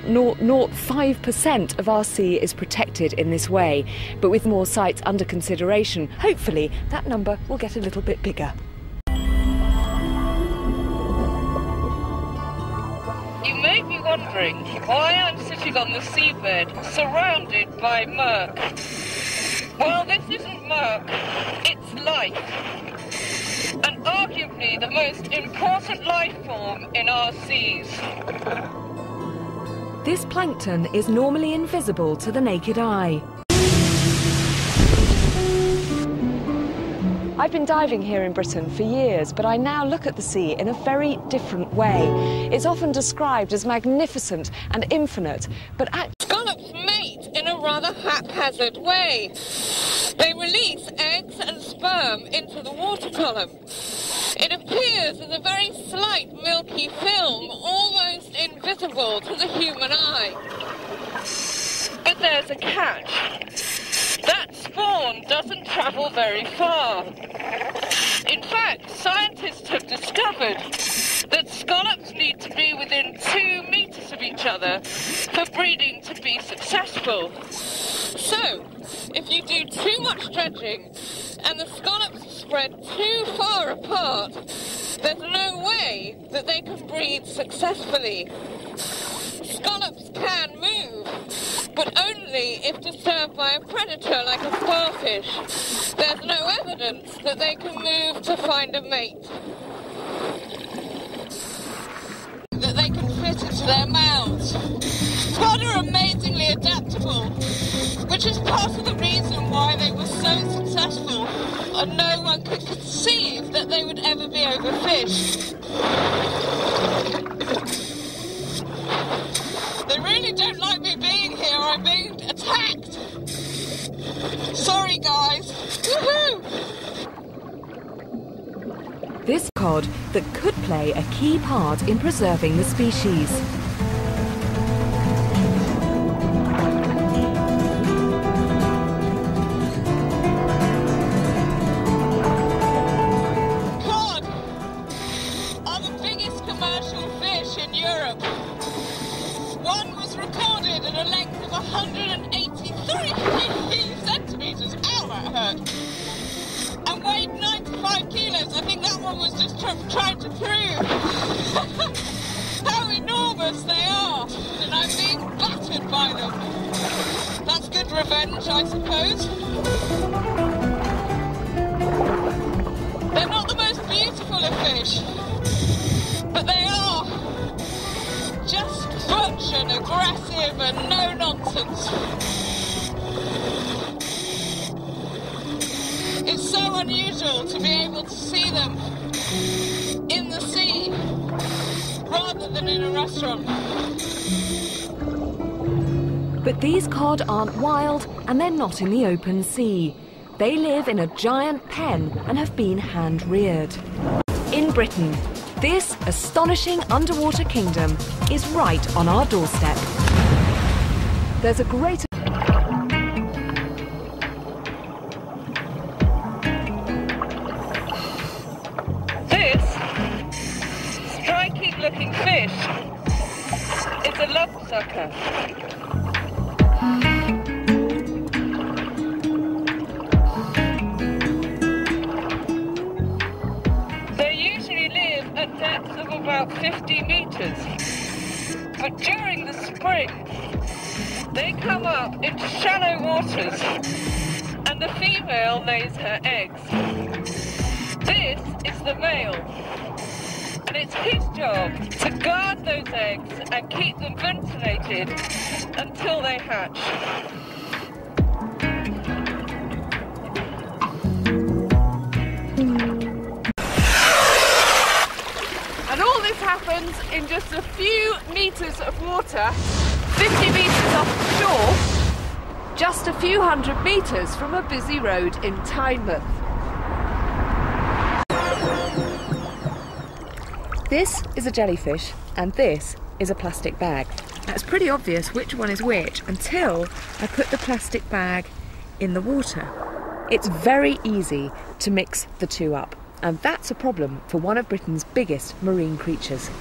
0.005% of our sea is protected in this way, but with more sites under consideration, hopefully that number will get a little bit bigger. You may be wondering why I'm sitting on the seabed surrounded by murk. Well, this isn't murk, it's life. And arguably the most important life form in our seas. This plankton is normally invisible to the naked eye. I've been diving here in Britain for years, but I now look at the sea in a very different way. It's often described as magnificent and infinite, but scallops mate in a rather haphazard way. They release eggs and sperm into the water column. It appears as a very slight milky film, almost invisible to the human eye. But there's a catch. That spawn doesn't travel very far. In fact, scientists have discovered that scallops need to be within 2 meters of each other for breeding to be successful. So, if you do too much dredging and the scallops spread too far apart, there's no way that they can breed successfully. Scallops can move, but only if disturbed by a predator like a starfish. There's no evidence that they can move to find a mate. That they can fit into their mouths. Cod are amazingly adaptable, which is part of the reason why they were so successful, and no one could conceive that they would ever be overfished. They really don't like me being here. I'm being attacked. Sorry, guys. Woohoo! this cod that could play a key part in preserving the species. Trying to prove how enormous they are, and I'm being battered by them. That's good revenge, I suppose. They're not the most beautiful of fish, but they are just butch and aggressive and no nonsense. It's so unusual to be able to see them in the sea rather than in a restaurant. But these cod aren't wild and they're not in the open sea. They live in a giant pen and have been hand-reared. In Britain, this astonishing underwater kingdom is right on our doorstep. There's a great looking fish is a lobsucker. They usually live at depths of about 50 meters, but during the spring they come up into shallow waters and the female lays her eggs. This is the male. And it's his job to guard those eggs and keep them ventilated until they hatch. And all this happens in just a few meters of water, 50 meters off the shore, just a few hundred meters from a busy road in Tynemouth. This is a jellyfish and this is a plastic bag. Now, it's pretty obvious which one is which until I put the plastic bag in the water. It's very easy to mix the two up, and that's a problem for one of Britain's biggest marine creatures.